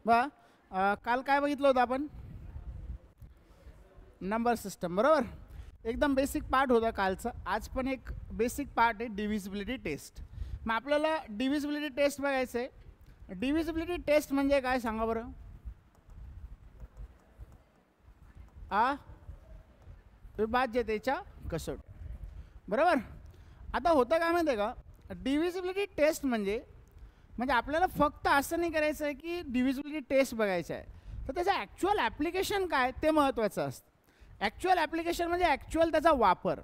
बा काल काय बघितलं होतं आपण? नंबर सिस्टम, बरोबर. एकदम बेसिक पार्ट होता कालचा. आज पण एक बेसिक पार्ट आहे डिव्हिजिबिलिटी टेस्ट. मग आपल्याला डिव्हिजिबिलिटी टेस्ट बघायचं आहे. डिव्हिजिबिलिटी टेस्ट म्हणजे काय सांगा बरं? विभाज्यतेच्या कसोटी, बरोबर. आता होतं काय माहिती आहे का, डिव्हिजिबिलिटी टेस्ट म्हणजे आपल्याला फक्त असं नाही करायचं आहे की डिव्हिजिबिलिटी टेस्ट बघायचं आहे, तर त्याचं ॲक्च्युअल ॲप्लिकेशन काय ते महत्त्वाचं असतं. ॲक्च्युअल ॲप्लिकेशन म्हणजे ॲक्च्युअल त्याचा वापर.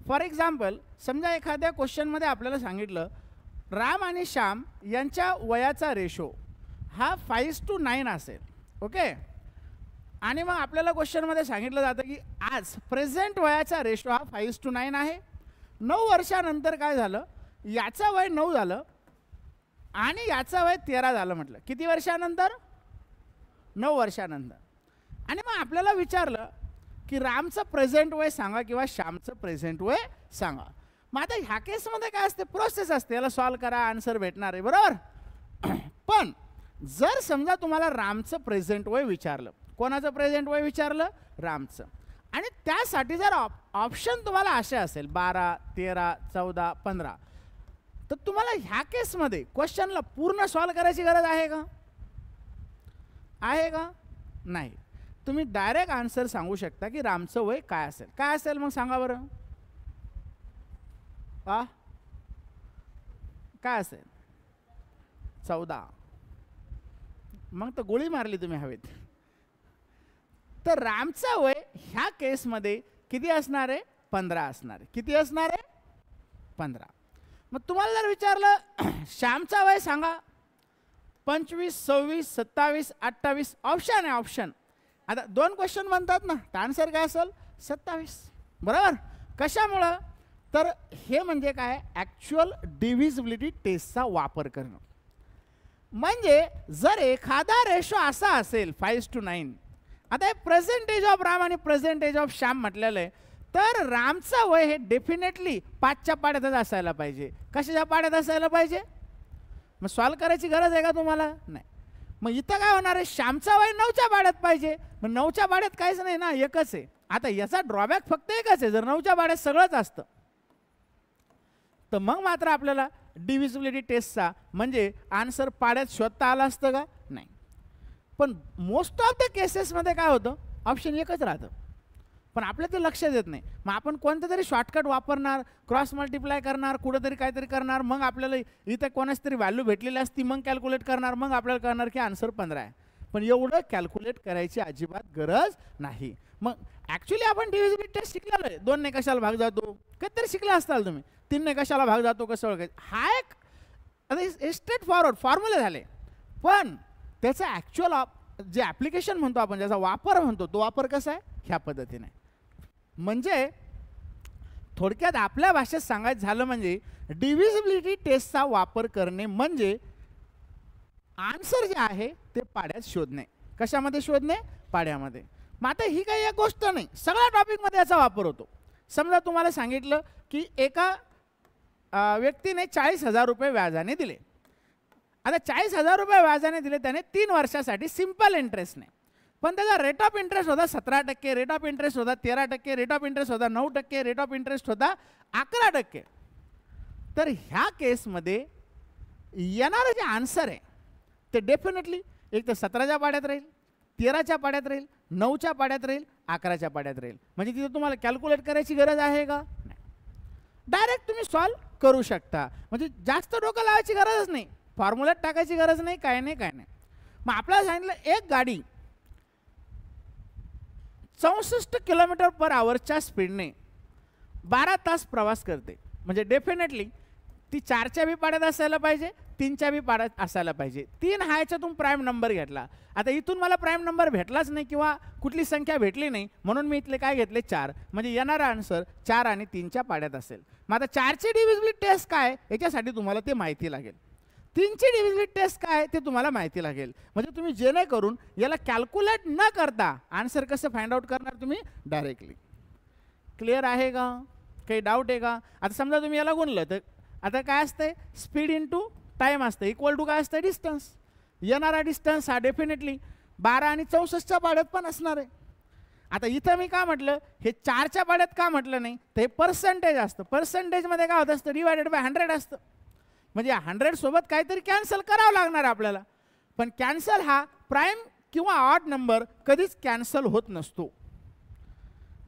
फॉर एक्झाम्पल, समजा एखाद्या क्वेश्चनमध्ये आपल्याला सांगितलं राम आणि श्याम यांच्या वयाचा रेशो हा 5:9 असेल, ओके. आणि मग आपल्याला क्वेश्चनमध्ये सांगितलं जातं की आज प्रेझेंट वयाचा रेशो हा 5:9 आहे. 9 वर्षानंतर काय झालं, याचं वय 9 झालं आणि याचं वय 13 झालं. म्हटलं किती वर्षानंतर? 9 वर्षानंतर. आणि मग आपल्याला विचारलं की रामचं प्रेझेंट वय सांगा किंवा श्यामचं प्रेझेंट वय सांगा. मग आता ह्या केसमध्ये काय असते, प्रोसेस असते, याला सॉल्व करा, आन्सर भेटणार आहे, बरोबर. पण जर समजा तुम्हाला रामचं प्रेझेंट वय विचारलं, कोणाचं प्रेझेंट वय विचारलं? रामचं. आणि त्यासाठी जर ऑप्शन तुम्हाला असे असेल 12, 13, 14, 15, तर तुम्हाला ह्या केसमध्ये क्वेश्चनला पूर्ण सॉल्व करायची गरज आहे का? आहे का? नाही. तुम्ही डायरेक्ट आन्सर सांगू शकता की रामचं वय काय असेल. काय असेल मग सांगा बरं? काय असेल? 14. मग तर गोळी मारली तुम्ही हवेत. तर रामचं वय ह्या केसमध्ये किती असणार आहे? 15 असणार आहे. किती असणार आहे? 15. मग तुम्हाला जर विचारलं श्यामचा वय सांगा, 25, 26, 27, 28, ऑप्शन आहे, ऑप्शन. आता 2 क्वेश्चन बनतात ना, तर आन्सर काय असेल? 27, बरोबर. कशामुळं? तर हे म्हणजे काय, ॲक्च्युअल डिव्हिजिबिलिटी टेस्टचा वापर करणं. म्हणजे जर एखादा रेशो असा असेल 5:9, आता हे प्रेझेंटेज ऑफ राम आणि प्रेझेंटेज ऑफ श्याम म्हटलेलं आहे, तर रामचं वय हे डेफिनेटली 5च्या पाड्यातच असायला पाहिजे. कशाच्या पाड्यात असायला पाहिजे? मग सॉल्व करायची गरज आहे का तुम्हाला? नाही. मग इथं काय होणार आहे, श्यामचा वय 9च्या पाड्यात पाहिजे. मग 9च्या पाड्यात काहीच नाही ना, एकच आहे. आता याचा ड्रॉबॅक फक्त एकच आहे, जर 9च्या पाड्यात सगळंच असतं तर मग मात्र आपल्याला डिव्हिजिबिलिटी टेस्टचा म्हणजे आन्सर पाड्यात शोधता आला असतं का? नाही. पण मोस्ट ऑफ द केसेसमध्ये काय होतं, ऑप्शन एकच राहतं, पण आपल्या ते लक्षात येत नाही. मग आपण कोणतं तरी शॉर्टकट वापरणार, क्रॉस मल्टिप्लाय करणार, कुठंतरी काहीतरी करणार, मग आपल्याला इथं कोणाच तरी व्हॅल्यू भेटलेली असती, मग कॅल्क्युलेट करणार, मग आपल्याला कळणार की आन्सर 15 आहे. पण एवढं कॅल्क्युलेट करायची अजिबात गरज नाही. मग ॲक्च्युली आपण डिव्हिजिबिलिटी टेस्ट शिकलेलो आहे. 2 ने कशाला भाग जातो कधीतरी शिकला असताल तुम्ही. 3 ने कशाला भाग जातो कसं ओळखायचं, हा एक आता स्ट्रेट फॉरवर्ड फॉर्म्युले झाले. पण त्याचं ॲक्च्युअल जे ॲप्लिकेशन म्हणतो आपण, ज्याचा वापर म्हणतो, तो वापर कसा आहे? ह्या पद्धतीने. म्हणजे थोडक्यात आपल्या भाषेत सांगायचं झालं म्हणजे डिव्हिजिबिलिटी टेस्टचा वापर करणे म्हणजे आन्सर जे आहे ते पाड्यात शोधणे. कशामध्ये शोधणे? पाड्यामध्ये. मग आता ही काही एक गोष्ट नाही, सगळ्या टॉपिकमध्ये याचा वापर होतो. समजा तुम्हाला सांगितलं की एका व्यक्तीने 40,000 रुपये व्याजाने दिले. आता 40,000 रुपये व्याजाने दिले त्याने 3 वर्षासाठी सिंपल इंटरेस्टने, पण त्याचा रेट ऑफ इंटरेस्ट होता 17%, रेट ऑफ इंटरेस्ट होता 13%, रेट ऑफ इंटरेस्ट होता 9%, रेट ऑफ इंटरेस्ट होता 11%. तर ह्या केसमध्ये येणारं जे आन्सर आहे ते डेफिनेटली एक तर 17च्या पाड्यात राहील, 13च्या पाड्यात राहील, 9च्या पाड्यात राहील, 11च्या पाड्यात राहील. म्हणजे तिथे तुम्हाला कॅल्क्युलेट करायची गरज आहे का? नाही. डायरेक्ट तुम्ही सॉल्व करू शकता. म्हणजे जास्त डोकं लावायची गरजच नाही, फॉर्म्युल्यात टाकायची गरज नाही, काय नाही, काय नाही. मग आपल्याला सांगितलं एक गाडी 64 km/hच्या स्पीडने 12 तास प्रवास करते. म्हणजे डेफिनेटली ती 4च्या बी पाड्यात असायला पाहिजे, 3च्या बी पाड्यात असायला पाहिजे. 3 हा याच्यातून प्राईम नंबर घेतला. आता इथून मला प्राईम नंबर भेटलाच नाही किंवा कुठली संख्या भेटली नाही, म्हणून मी इथले काय घेतले 4. म्हणजे येणारा आन्सर 4 आणि 3च्या पाड्यात असेल. मग आता 4ची डिव्हिजिबिलिटी टेस्ट काय याच्यासाठी तुम्हाला ते माहिती लागेल. 3ची डिव्हिजिबिलिटी टेस्ट काय ते तुम्हाला माहिती लागेल. म्हणजे तुम्ही जेणेकरून याला कॅल्क्युलेट न करता आन्सर कसं फाइंड आउट करणार तुम्ही डायरेक्टली. क्लिअर आहे का? काही डाऊट आहे का? आता समजा तुम्ही याला गुणलं तर आता काय असतंय, स्पीड इंटू टाईम असतं, इक्वल टू काय असतं, डिस्टन्स. येणारा डिस्टन्स हा डेफिनेटली 12 आणि 64च्या पाड्यात पण असणार आहे. आता इथं मी का म्हटलं हे 4च्या पाड्यात का म्हटलं नाही, तर हे पर्सेंटेज असतं. पर्सेंटेजमध्ये काय होत असतं, डिवायडेड बाय 100 असतं. म्हणजे 100 सोबत काहीतरी कॅन्सल करावं लागणार आपल्याला. पण कॅन्सल हा प्राईम किंवा ऑड नंबर कधीच कॅन्सल होत नसतो.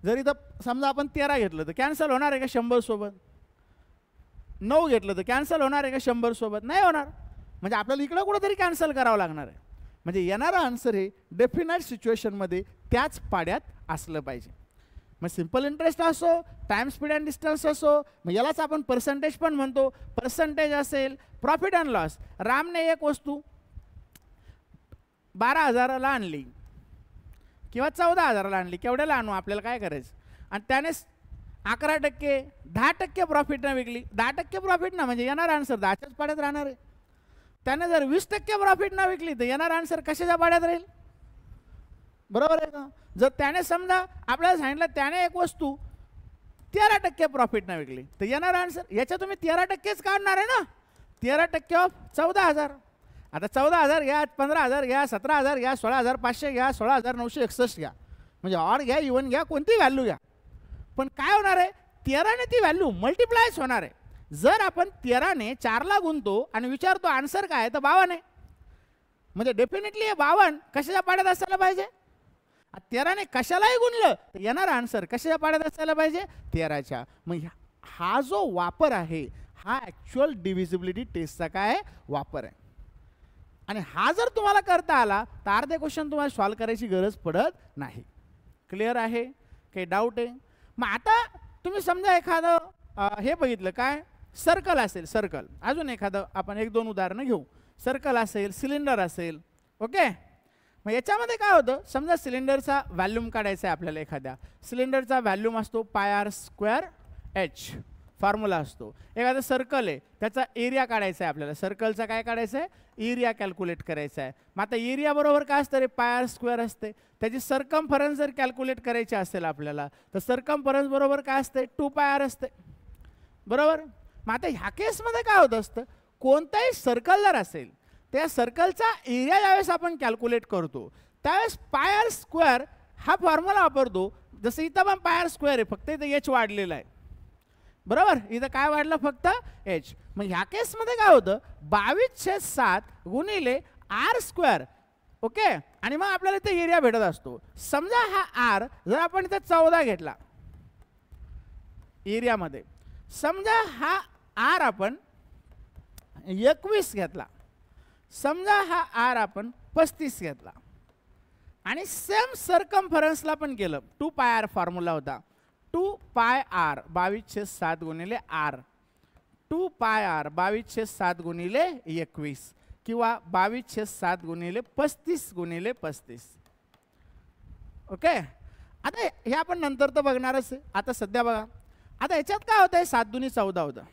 जर इथं समजा आपण 13 घेतलं तर कॅन्सल होणार आहे का 100 सोबत? 9 घेतलं तर कॅन्सल होणार आहे का 100 सोबत? नाही होणार. म्हणजे आपल्याला इकडं कुठंतरी कॅन्सल करावं लागणार आहे. म्हणजे येणारा आन्सर हे डेफिनेट सिच्युएशनमध्ये त्याच पाड्यात असलं पाहिजे. मग सिम्पल इंटरेस्ट असो, टाइम स्पीड अँड डिस्टन्स असो, मग यालाच आपण पर्सेंटेज पण म्हणतो. पर्सेंटेज असेल, प्रॉफिट अँड लॉस. रामने एक वस्तू 12,000ला आणली किंवा 14,000ला आणली, केवढ्याला आणू, आपल्याला काय करायचं, आणि त्याने 11%, 10% प्रॉफिटनं विकली. 10% प्रॉफिट ना म्हणजे येणार आन्सर 10च्याच पाड्यात राहणार आहे. त्याने जर 20% प्रॉफिटनं विकली तर येणार आन्सर कशाच्या पाड्यात राहील? बरोबर आहे का? जर त्याने समजा आपल्याला सांगितलं त्याने एक वस्तू 13% प्रॉफिटनं विकली तर येणार आन्सर याच्या तुम्ही 13%च काढणार आहे ना. 13% ऑफ 14,000. आता 14,000 घ्या, 15,000 घ्या, 17,000 घ्या, 16,500 घ्या, 16,961 घ्या, म्हणजे ऑड घ्या, इव्हन घ्या, कोणती व्हॅल्यू घ्या. पण काय होणार आहे, 13ने ती व्हॅल्यू मल्टिप्लायच होणार आहे. जर आपण 13ने 4ला गुणतो आणि विचारतो आन्सर काय, तर 52 आहे. म्हणजे डेफिनेटली हे 52 कशाच्या पाड्यात असायला पाहिजे? 13ने कशालाही गुणलं तर येणार आन्सर कशाच्या पाड्यात असायला पाहिजे? 13च्या. मग हा जो वापर आहे हा ॲक्च्युअल डिव्हिजिबिलिटी टेस्टचा काय वापर आहे. आणि हा जर तुम्हाला करता आला तर अर्धे क्वेश्चन तुम्हाला सॉल्व करायची गरज पडत नाही. क्लिअर आहे? काही डाऊट आहे? मग आता तुम्ही समजा एखादं हे बघितलं काय, सर्कल असेल, सर्कल, अजून एखादं आपण 1-2 उदाहरणं घेऊ. सर्कल असेल, सिलेंडर असेल, ओके. मग याच्यामध्ये काय होतं, समजा सिलेंडरचा व्हॅल्यूम काढायचा आहे आपल्याला. एखाद्या सिलेंडरचा व्हॅल्यूम असतो πr²h, फॉर्म्युला असतो. एखादं सर्कल आहे त्याचा एरिया काढायचा आहे आपल्याला. सर्कलचा काय काढायचं आहे, एरिया कॅल्क्युलेट करायचा आहे. मग आता एरिया बरोबर काय असतं रे, πr² असते. त्याची सर्कम्फरन्स जर कॅल्क्युलेट करायची असेल आपल्याला तर सर्कम्फरन्स बरोबर काय असते, 2πr असते. बरोबर. मग आता ह्या केसमध्ये काय होत असतं, कोणताही सर्कल जर असेल त्या सर्कलचा एरिया ज्यावेळेस आपण कॅल्क्युलेट करतो त्यावेळेस πr² हा फॉर्म्युला वापरतो. जसं इथं पण πr² आहे, फक्त इथं h वाढलेला आहे. बरोबर, इथं काय वाढलं, फक्त h. मग ह्या केसमध्ये काय होतं, 22/7 गुणिले r², ओके. आणि मग आपल्याला इथे एरिया भेटत असतो. समजा हा r जर आपण इथं 14 घेतला एरियामध्ये, समजा हा r आपण 21 घेतला, समजा हा r आपण 35 घेतला, आणि सेम सर्कम्फरन्सला पण केलं. 2πr फॉर्म्युला होता. 2πr 22/7 गुणिले r, 2πr 22/7 गुणिले 21 किंवा 22/7 गुणिले 35 गुणिले 35. ओके. आता हे आपण नंतर तर बघणारच आहे. आता सध्या बघा, आता याच्यात काय होतं आहे, 7 दुनी 14 होतं,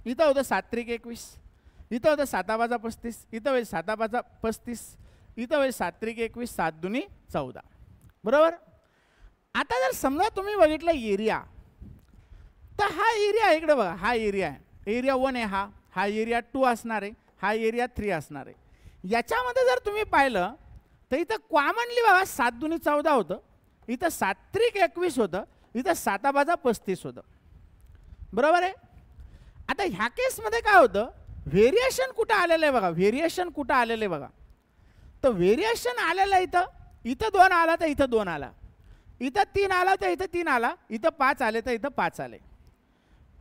इथं होतं 7 त्रिक 21, इथं होतं 7 × 35, इथं होईल 7 × 35, इथं होईल 7 त्रिक 21, 7 दुनी 14. बरोबर. आता जर समजा तुम्ही बघितलं एरिया, तर हा एरिया इकडे बघा, हा एरिया आहे, एरिया 1 आहे, हा एरिया 2 असणार आहे, हा एरिया 3 असणार आहे. याच्यामध्ये जर तुम्ही पाहिलं तर इथं कॉमनली बघा 7 दुनी 14 होतं, इथं 7 त्रिक 21 होतं, इथं 7 × 35 होतं. बरोबर आहे. आता ह्या केसमध्ये काय होतं, व्हेरिएशन कुठं आलेलं आहे बघा, व्हेरिएशन कुठं आलेलं आहे बघा. तर व्हेरिएशन आलेलं आहे इथं 2 आला तर इथं 2 आला, इथं 3 आला तर इथं 3 आला, इथं 5 आले तर इथं 5 आले.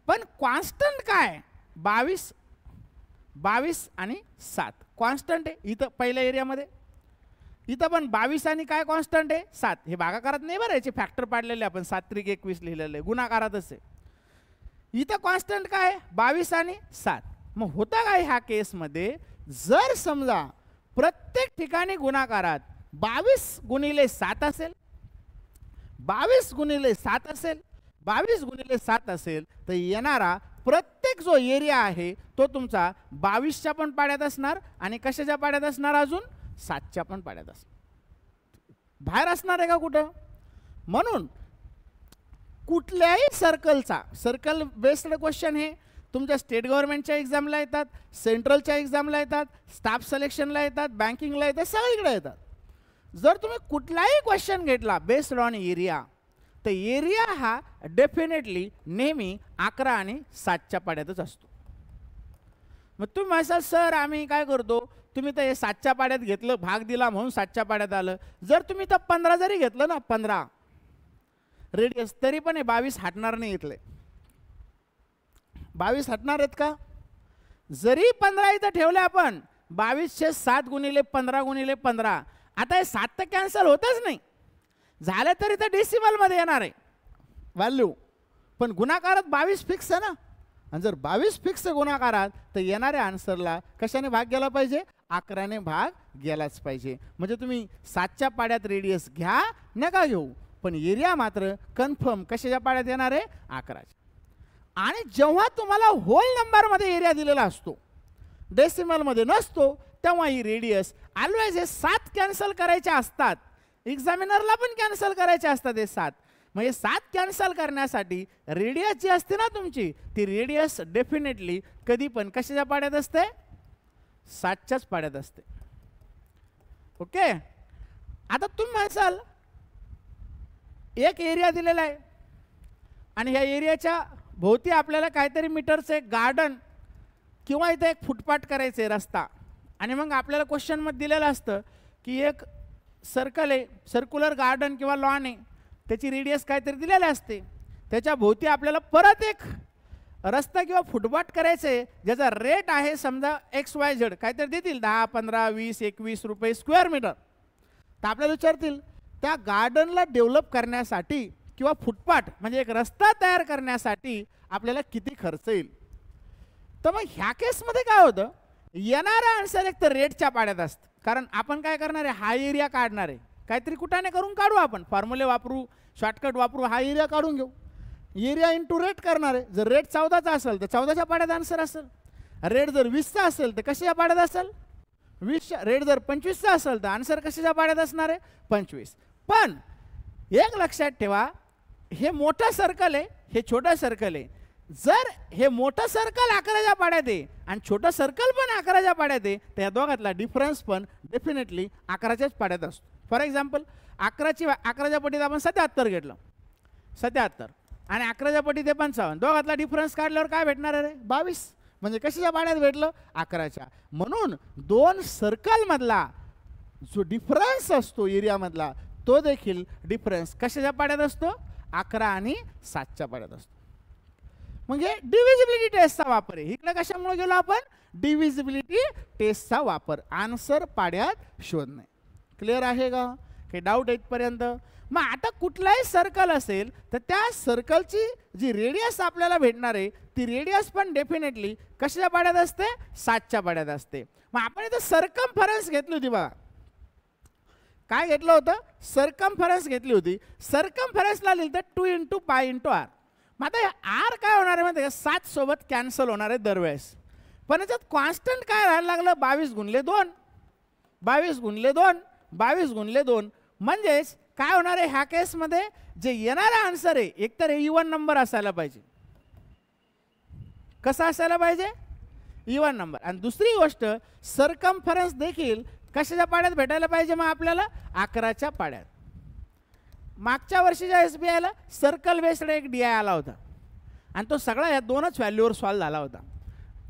पण कॉन्स्टंट काय, 22 आणि 7 कॉन्स्टंट आहे. इथं पहिल्या एरियामध्ये इथं पण 22 आणि काय कॉन्स्टंट आहे, 7. हे भागाकारात नाही बरं, याचे फॅक्टर पाडलेले आपण, 7 त्रिक 21 लिहिलेलं आहे, गुणाकारातच आहे. इथं कॉन्स्टंट काय, 22 आणि 7. मग होता काय ह्या केसमध्ये, जर समजा प्रत्येक ठिकाणी गुणाकारात 22 गुणिले 7 असेल, 22 गुणिले 7 असेल, 22 गुणिले 7 असेल, तर येणारा प्रत्येक जो एरिया आहे तो तुमचा 22च्या पण पाड्यात असणार आणि कशाच्या पाड्यात असणार, अजून 7च्या पण पाड्यात असणार, बाहेर असणार आहे का कुठं. म्हणून कुठल्याही सर्कलचा, सर्कल बेस्ड क्वेश्चन हे, तुमच्या स्टेट गव्हर्नमेंटच्या एक्झामला येतात, सेंट्रलच्या एक्झामला येतात, स्टाफ सिलेक्शनला येतात, बँकिंगला येतात, सगळीकडे येतात. जर तुम्ही कुठलाही क्वेश्चन घेतला बेस्ड ऑन एरिया, तर एरिया हा डेफिनेटली नेहमी 11 आणि 7च्या पाड्यातच असतो. मग तुम्ही म्हणाल सर आम्ही काय करतो, तुम्ही तर हे 7च्या पाड्यात घेतलं, भाग दिला म्हणून 7च्या पाड्यात आलं. जर तुम्ही तर 15 जरी घेतलं ना, 15 रेडियस, तरी पण हे 22 हटणार नाही इथले. 22 हटणार आहेत का? जरी 15 इथं ठेवले आपण, 22 7 गुणिले 15 गुणिले 15, आता हे 7 तर कॅन्सल होतच नाही. झालं तरी तर डेसिमलमध्ये येणार आहे व्हॅल्यू, पण गुणाकारात 22 फिक्स आहे ना. आणि जर 22 फिक्स गुणाकारात, तर येणाऱ्या आन्सरला कशाने भाग गेला पाहिजे? 11ने भाग गेलाच पाहिजे. म्हणजे तुम्ही 7च्या पाड्यात रेडियस घ्या नका घेऊ, पण एरिया मात्र कन्फर्म कशाच्या पाड्यात येणार आहे? 11च्या. आणि जेव्हा तुम्हाला होल नंबरमध्ये एरिया दिलेला असतो, डेसिमलमध्ये नसतो, तेव्हा ही रेडियस ऑलवेज हे 7 कॅन्सल करायचे असतात. एक्झामिनरला पण कॅन्सल करायचे असतात हे 7. म्हणजे 7 कॅन्सल करण्यासाठी रेडियस जी असते ना तुमची, ती रेडियस डेफिनेटली कधी पण कशाच्या पाड्यात असते? 7च्याच पाड्यात असते. ओके. आता तुम्ही म्हणाल एक एरिया दिलेला आहे आणि ह्या एरियाच्या भोवती आपल्याला काहीतरी मीटरचं एक गार्डन किंवा इथे एक फुटपाथ करायचं आहे, रस्ता. आणि मग आपल्याला क्वेश्चनमध्ये दिलेलं असतं की एक सर्कल आहे, सर्क्युलर गार्डन किंवा लॉन आहे, त्याची रेडियस काहीतरी दिलेली असते. त्याच्या भोवती आपल्याला परत एक रस्ता किंवा फुटपाथ करायचं आहे, ज्याचा रेट आहे समजा XYZ, काहीतरी देतील 10, 15, 20, 21 रुपये स्क्वेअर मीटर. तर आपल्याला विचारतील त्या गार्डनला डेव्हलप करण्यासाठी किंवा फुटपाथ म्हणजे एक रस्ता तयार करण्यासाठी आपल्याला किती खर्च येईल. तर मग ह्या केसमध्ये काय होतं, येणारा आन्सर एक तर रेटच्या पाड्यात असतं. कारण आपण काय करणार आहे, हा एरिया काढणार आहे, काहीतरी कुठाने करून काढू, आपण फॉर्म्युले वापरू, शॉर्टकट वापरू, हा एरिया काढून घेऊ. एरिया इंटू रेट करणार आहे. जर रेट 14चा असेल तर 14च्या पाड्यात आन्सर असेल. रेट जर 20चा असेल तर कशाच्या पाड्यात असेल? 20च्या. रेट जर 25चा असेल तर आन्सर कशाच्या पाड्यात असणार आहे? 25. पण एक लक्षात ठेवा, हे मोठं सर्कल आहे, हे छोटं सर्कल आहे. जर हे मोठं सर्कल 11च्या पाड्यात आहे आणि छोटं सर्कल पण 11च्या पाड्यात आहे, तर या दोघातला डिफरन्स पण डेफिनेटली 11च्याच पाड्यात असतो. फॉर एक्झाम्पल 11च्या पटीत आपण 77 घेतलं, 77 आणि 11च्या पटीत 55, दोघातला डिफरन्स काढल्यावर काय भेटणार आहे? 22. म्हणजे कशाच्या पाड्यात भेटलं? 11च्या. म्हणून दोन सर्कलमधला जो डिफरन्स असतो एरियामधला, तो देखील डिफरन्स कशाच्या पाड्यात असतो? 11 आणि 7च्या पाड्यात असतो. म्हणजे डिव्हिजिबिलिटी टेस्टचा वापर आहे. इकडे कशामुळे गेलो आपण? डिव्हिजिबिलिटी टेस्टचा वापर, आन्सर पाड्यात शोधणे. क्लिअर आहे का? काही डाऊट इथपर्यंत? मग आता कुठलाही सर्कल असेल तर त्या सर्कलची जी रेडियस आपल्याला भेटणार आहे, ती रेडियस पण डेफिनेटली कशाच्या पाड्यात असते? 7च्या पाड्यात असते. मग आपण इथं सर्कम्फरन्स घेतली होती बघा. काय घेतलं होतं? सर्कम्फरन्स घेतली होती. सर्कम्फरन्सला लिहिलं तर 2 × π × r. मग आता आर काय होणार आहे माहिती आहे का? 7 सोबत कॅन्सल होणार आहे दरवेळेस. पण याच्यात कॉन्स्टंट काय राहायला लागलं? 22 × 2, 22 × 2, 22 × 2. म्हणजेच काय होणार आहे ह्या केसमध्ये? जे येणारा आन्सर आहे एकतर इवन नंबर असायला पाहिजे. कसा असायला पाहिजे? Even number. आणि दुसरी गोष्ट, सर्कम्फरन्स देखील कशाच्या पाड्यात भेटायला पाहिजे? मग आपल्याला 11च्या पाड्यात. मागच्या वर्षीच्या SBIला सर्कल बेस्ड एक DI आला होता आणि तो सगळा या दोनच व्हॅल्यूवर सॉल्व झाला होता.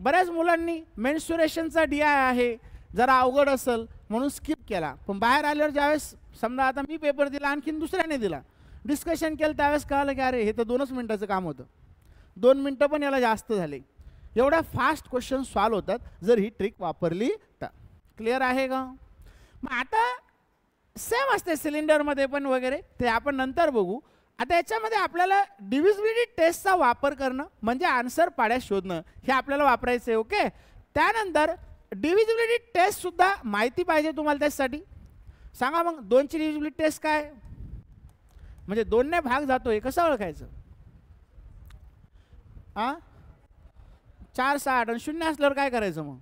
बऱ्याच मुलांनी मेन्स्युरेशनचा DI आहे, जरा अवघड असेल म्हणून स्किप केला. पण बाहेर आल्यावर ज्यावेळेस समजा आता मी पेपर दिला, आणखीन दुसऱ्याने दिला, डिस्कशन केलं, त्यावेळेस कळलं की अरे हे तर 2च मिनिटाचं काम होतं. 2 मिनटं पण याला जास्त झाले. एवढ्या फास्ट क्वेश्चन सॉल्व होतात जर ही ट्रिक वापरली तर. क्लिअर आहे का? मग आता सेम असते सिलेंडरमध्ये पण वगैरे, ते आपण नंतर बघू. आता याच्यामध्ये आपल्याला डिव्हिजिबिलिटी टेस्टचा वापर करणं म्हणजे आन्सर पाड्यात शोधणं, हे आपल्याला वापरायचं आहे. ओके. त्यानंतर डिव्हिजिबिलिटी टेस्ट सुद्धा माहिती पाहिजे तुम्हाला. त्यासाठी सांगा मग 2ची डिव्हिजिबिलिटी टेस्ट काय? म्हणजे 2ने भाग जातोय कसं ओळखायचं? 4, 6, 8 आणि 0 असल्यावर काय करायचं? मग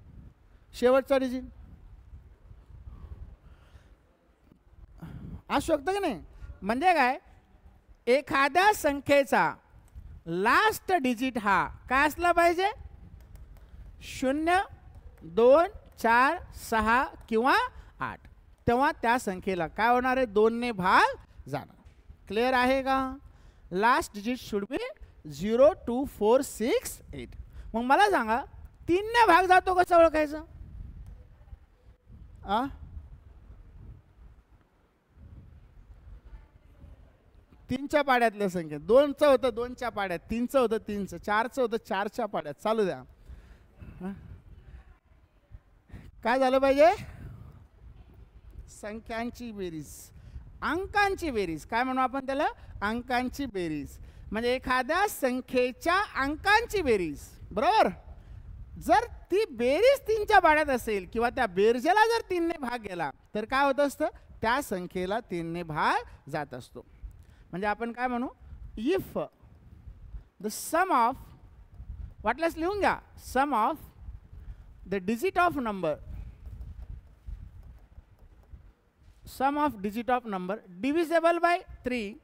शेवटचा डिजिट असू शकतं की नाही? म्हणजे काय, एखाद्या संख्येचा लास्ट डिजिट हा काय असला पाहिजे? 0, 2, 4, 6 किंवा 8, तेव्हा त्या संख्येला काय होणार आहे? 2 ने भाग जाणार. क्लिअर आहे का? Last digit should be 0, 2, 4, 6, 8. मग मला सांगा 3 ने भाग जातो कसं ओळखायचं? 3च्या पाड्यातल्या संख्या, 2चं होतं 2च्या पाड्यात, 3चं होतं 3चं, 4चं होतं 4च्या पाड्यात. चालू द्या. काय झालं पाहिजे? संख्यांची बेरीज, अंकांची बेरीज. काय म्हणू आपण त्याला? अंकांची बेरीज. म्हणजे एखाद्या संख्येच्या अंकांची बेरीज. बरोबर? जर ती बेरीज 3च्या पाड्यात असेल किंवा त्या बेरजेला जर 3 ने भाग गेला तर काय होत असतं? त्या संख्येला 3 ने भाग जात असतो. म्हणजे आपण काय म्हणू? इफ द सम ऑफ, वाटल्यास लिहून घ्या, sum of the digit of number, sum of digit of number divisible by 3,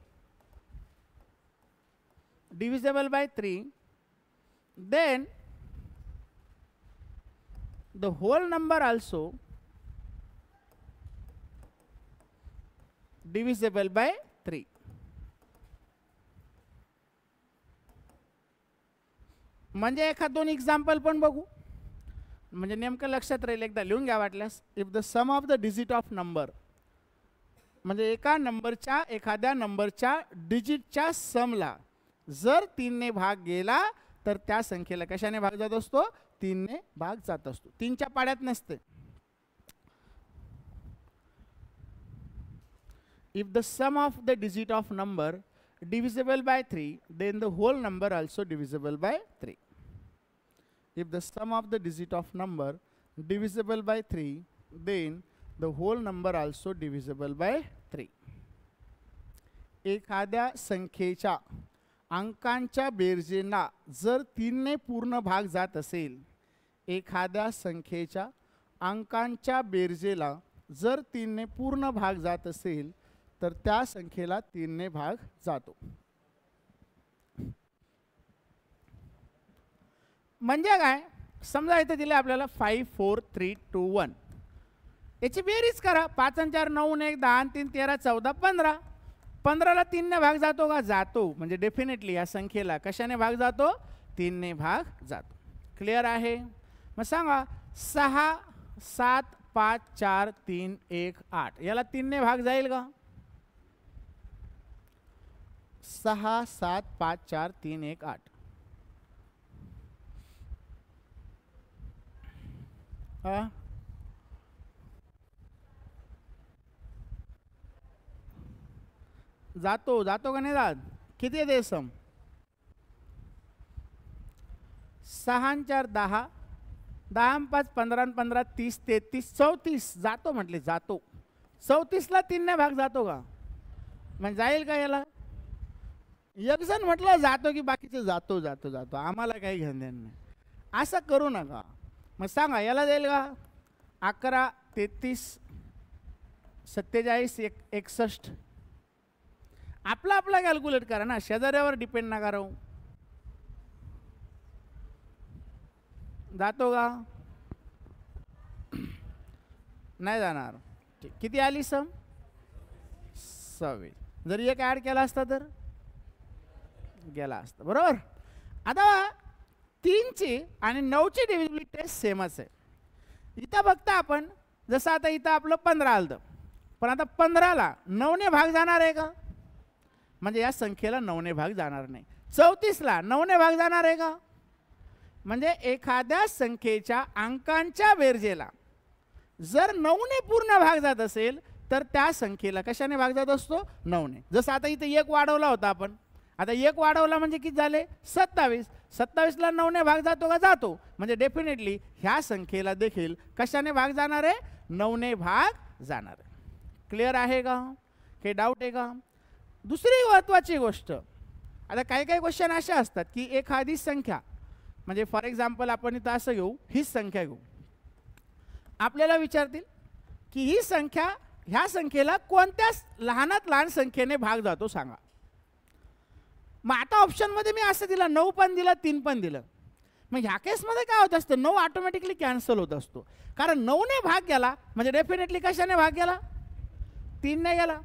then the whole number also divisible by 3. म्हणजे एखाद 2 एक्झाम्पल पण बघू, म्हणजे नेमकं लक्षात राहील. एकदा लिहून घ्या वाटल्यास. If the sum of the digit of number, म्हणजे एका नंबरच्या, एखाद्या नंबरच्या डिजिटच्या समला जर 3 ने भाग गेला तर त्या संख्येला कशाने भाग जात असतो? 3 ने भाग जात असतो. 3च्या पाड्यात नसते. If the sum of the digit of number divisible by 3, then the whole number also divisible by 3. If the sum of the digit of number divisible by 3, then the whole number also divisible by 3. एखाद्या संख्येच्या अंकांच्या बेरजेला जर 3 ने पूर्ण भाग जात असेल, एखाद्या संख्येच्या अंकांच्या बेरजेला जर 3 ने पूर्ण भाग जात असेल तर त्या संख्येला 3 ने भाग जातो. म्हणजे काय? समजा इथे दिले आपल्याला 5, 4, 3, 2, 1. याची बेरीज करा. 5 आणि 4 9 आणि 1 10 आणि 3 13 14 15. 15ला 3 ने भाग जातो का? जातो. म्हणजे डेफिनेटली या संख्येला कशाने भाग जातो? 3 ने भाग जातो. क्लिअर आहे? मग सांगा 6, 7, 5, 4, 3, 1, 8 याला 3 ने भाग जाईल का? 6, 7, 5, 4, 3, 1, 8. जातो. जातो का नाही जात? किती येते सम? 6 आणि 4 10, 10 आणि 5 15 आणि 15 30 33 34. जातो म्हटले. जातो. 34ला 3 ने भाग जातो का? म्हणजे जाईल का याला? एक जण म्हटलं जातो की बाकीचे जातो जातो जातो, आम्हाला काही घेणं देणं नाही. असं करू नका. मग सांगा याला जाईल का? 11 33 47 61. आपला आपला कॅल्क्युलेट करा ना, शेजाऱ्यावर डिपेंड नका राहू. जातो का? नाही जाणार. किती आली सम? 26. जर एक ॲड केला असता तर गेला असता. बरोबर? आता 3ची आणि 9ची डिव्हिजिबिलिटी सेमच आहे. इथं बघता आपण, जसं आता इथं आपलं 15 आलं, पण आता 15ला 9 ने भाग जाणार आहे का? म्हणजे या संख्येला 9 ने भाग जाणार नाही. 34ला 9 ने भाग जाणार आहे का? म्हणजे एखाद्या संख्येच्या अंकांच्या बेरजेला जर 9 ने पूर्ण भाग जात असेल तर त्या संख्येला कशाने भाग जात असतो? 9 ने. जसं आता इथे 1 वाढवला होता आपण, आता 1 वाढवला म्हणजे किती झाले? 27. 27ला 9 ने भाग जातो का? जातो. म्हणजे डेफिनेटली ह्या संख्येला देखील कशाने भाग जाणार आहे? 9 ने भाग जाणार आहे. क्लिअर आहे का? काही डाऊट आहे का? दुसरी महत्त्वाची गोष्ट, आता काही काही क्वेश्चन असे असतात की एखादी संख्या, म्हणजे फॉर एक्झाम्पल आपण इथं असं घेऊ, हीच संख्या घेऊ, आपल्याला विचारतील की ही संख्या, ह्या संख्येला कोणत्या लहानात लहान संख्येने भाग जातो सांगा. मग आता ऑप्शनमध्ये मी असं दिलं, 9 पण दिलं, 3 पण दिलं. मग ह्या केसमध्ये काय होत असतं, 9 ऑटोमॅटिकली कॅन्सल होत असतो, कारण 9ने भाग गेला म्हणजे डेफिनेटली कशाने भाग गेला, 3ने गेला.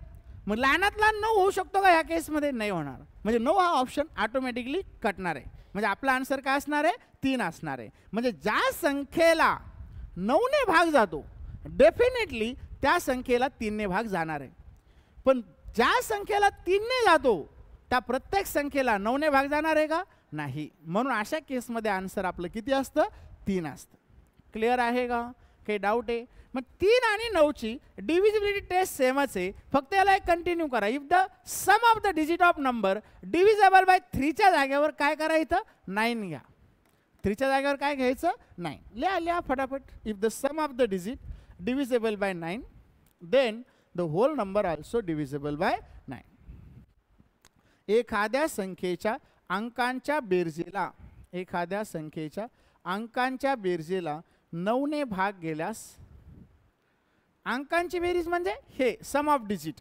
मग लहानातला 9 होऊ शकतो का ह्या केसमध्ये, नाही होणार. म्हणजे 9 हा ऑप्शन ऑटोमॅटिकली कटणार आहे. म्हणजे आपला आन्सर काय असणार आहे, 3 असणार आहे. म्हणजे ज्या संख्येला 9ने भाग जातो डेफिनेटली त्या संख्येला 3ने भाग जाणार आहे. पण ज्या संख्येला 3ने जातो त्या प्रत्येक संख्येला 9ने भाग जाणार आहे का, नाही. म्हणून अशा केसमध्ये आन्सर आपलं किती असतं, 3 असतं. क्लिअर आहे का, काही डाऊट आहे. मग 3 आणि 9ची डिव्हिजिबिलिटी टेस्ट सेमच आहे, फक्त याला एक कंटिन्यू करा. If the sum of the digit of number divisible by 3च्या जागेवर काय करा, इथं 9 घ्या. 3च्या जागेवर काय घ्यायचं, 9. लिहा फटाफट. If the sum of the digit divisible by 9 then the whole number also divisible by 9. एखाद्या संख्येच्या अंकांच्या बेरजेला 9ने भाग गेल्यास, अंकांची बेरीज म्हणजे हे सम ऑफ डिजिट,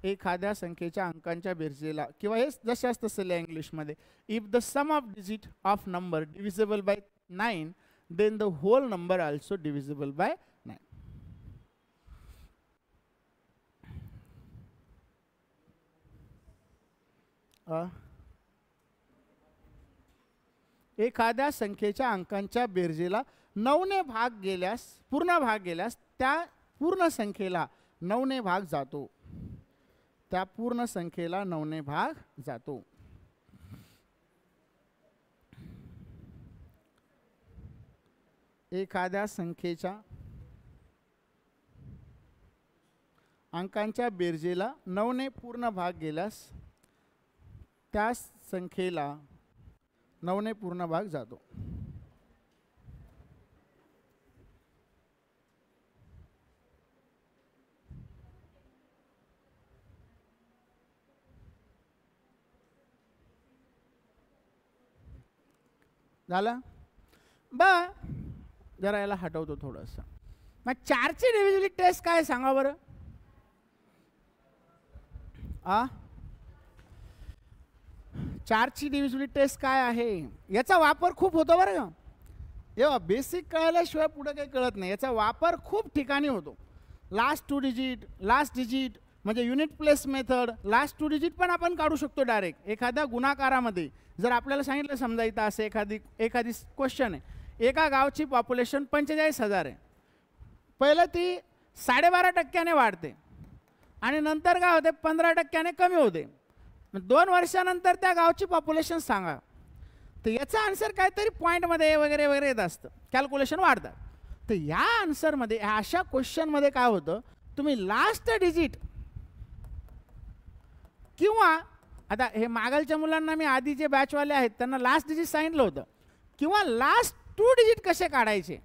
एखाद्या संख्येच्या अंकांच्या बेरजेला, किंवा हे जसे असतं तसं इंग्लिशमध्ये, if the sum of digit of number divisible by 9 then the whole number also divisible by 9. एखाद्या संख्येच्या अंकांच्या बेरजेला 9ने भाग गेल्यास, पूर्ण भाग गेल्यास त्या पूर्ण संख्येला 9ने भाग जातो, त्या पूर्ण संख्येला 9ने भाग जातो. एखाद्या संख्येच्या अंकांच्या बेरजेला 9ने पूर्ण भाग गेल्यास त्या संख्येला 9ने पूर्ण भाग जातो. झालं बा, जरा याला हटवतो थोडंसं. मग 4ची डिव्हिजिबिलिटी टेस्ट काय सांगा बरं. आ 4ची डिव्हिजिबिलिटी टेस्ट काय आहे, याचा वापर खूप होतो बरं का. एव्हा बेसिक कळल्याशिवाय पुढे काही कळत नाही. याचा वापर खूप ठिकाणी होतो. लास्ट 2 डिजिट, लास्ट डिजिट म्हणजे unit place method, last 2 digit पण आपण काढू शकतो डायरेक्ट. एखाद्या गुणाकारामध्ये जर आपल्याला सांगितलं, समजा इथं असं एखादी क्वेश्चन आहे, एका गावची पॉप्युलेशन 45,000 आहे. पहिलं ती 12.5% वाढते आणि नंतर काय होते, 15% कमी होते. 2 वर्षानंतर त्या गावची पॉप्युलेशन सांगा, तर याचा आन्सर काहीतरी पॉईंटमध्ये वगैरे वगैरे येत असतं, कॅल्क्युलेशन वाढतात. तर या आन्सरमध्ये, अशा क्वेश्चनमध्ये काय होतं, तुम्ही लास्ट डिजिट किंवा आता हे मागलच्या मुलांना मी आधी जे बॅचवाले आहेत त्यांना लास्ट डिजिट सांगितलं होतं, किंवा लास्ट 2 डिजिट कसे काढायचे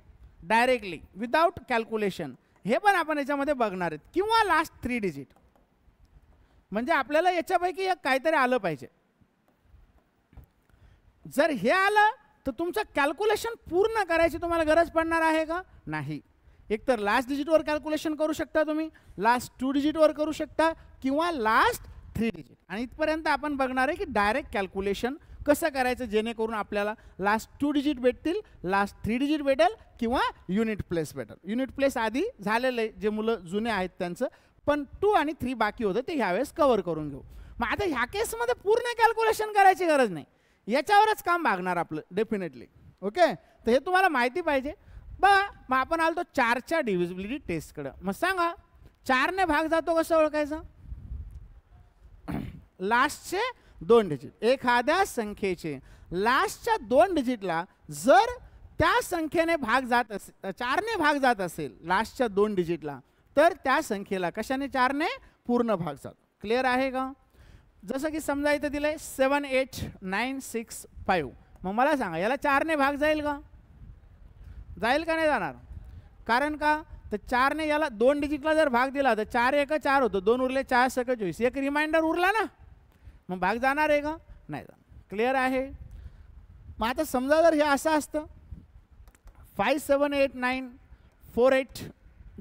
डायरेक्टली विदाउट कॅल्क्युलेशन, हे पण आपण याच्यामध्ये बघणार आहेत, किंवा लास्ट 3 डिजिट. म्हणजे आपल्याला याच्यापैकी एक काहीतरी आलं पाहिजे. जर हे आलं तर तुमचं कॅल्क्युलेशन पूर्ण करायची तुम्हाला गरज पडणार आहे का, नाही. एकतर लास्ट डिजिटवर कॅल्क्युलेशन करू शकता तुम्ही, लास्ट 2 डिजिटवर करू शकता, किंवा लास्ट 3 डिजिट. आणि इथपर्यंत आपण बघणार आहे की डायरेक्ट कॅल्क्युलेशन कसं करायचं जेणेकरून आपल्याला लास्ट 2 डिजिट भेटतील, लास्ट 3 डिजिट भेटेल, किंवा युनिट प्लेस भेटेल. युनिट प्लेस आधी झालेलं आहे, जे मुलं जुने आहेत त्यांचं, पण 2 आणि 3 बाकी होतं, ते ह्यावेळेस कव्हर करून घेऊ. मग आता ह्या केसमध्ये पूर्ण कॅल्क्युलेशन करायची गरज नाही, याच्यावरच काम भागणार आपलं डेफिनेटली. ओके, तर हे तुम्हाला माहिती पाहिजे. बघा, मग आपण आलो 4च्या डिव्हिजिबिलिटी टेस्टकडं. मग सांगा 4ने भाग जातो कसं ओळखायचं, लास्टचे 2 डिजिट. एखाद्या संख्येचे लास्टच्या 2 डिजिटला जर त्या संख्येने भाग जात असेल, 4ने भाग जात असेल लास्टच्या 2 डिजिटला, तर त्या संख्येला कशाने, 4ने पूर्ण भाग जातो. क्लिअर आहे का. जसं की समजा इथं दिलंय 7 8 9 6 5. मग मला सांगा याला 4ने भाग जाईल का, जाईल का नाही जाणार. कारण का, तर 4ने याला 2 डिजिटला जर भाग दिला तर 4 1 4 होतं, 2 उरले 4 सक 24, एक रिमाइंडर उरला ना, मग भाग जाणार आहे का, नाही जाणार. क्लिअर आहे. मग आता समजा जर हे असं असतं 5 7 8 9 4 8,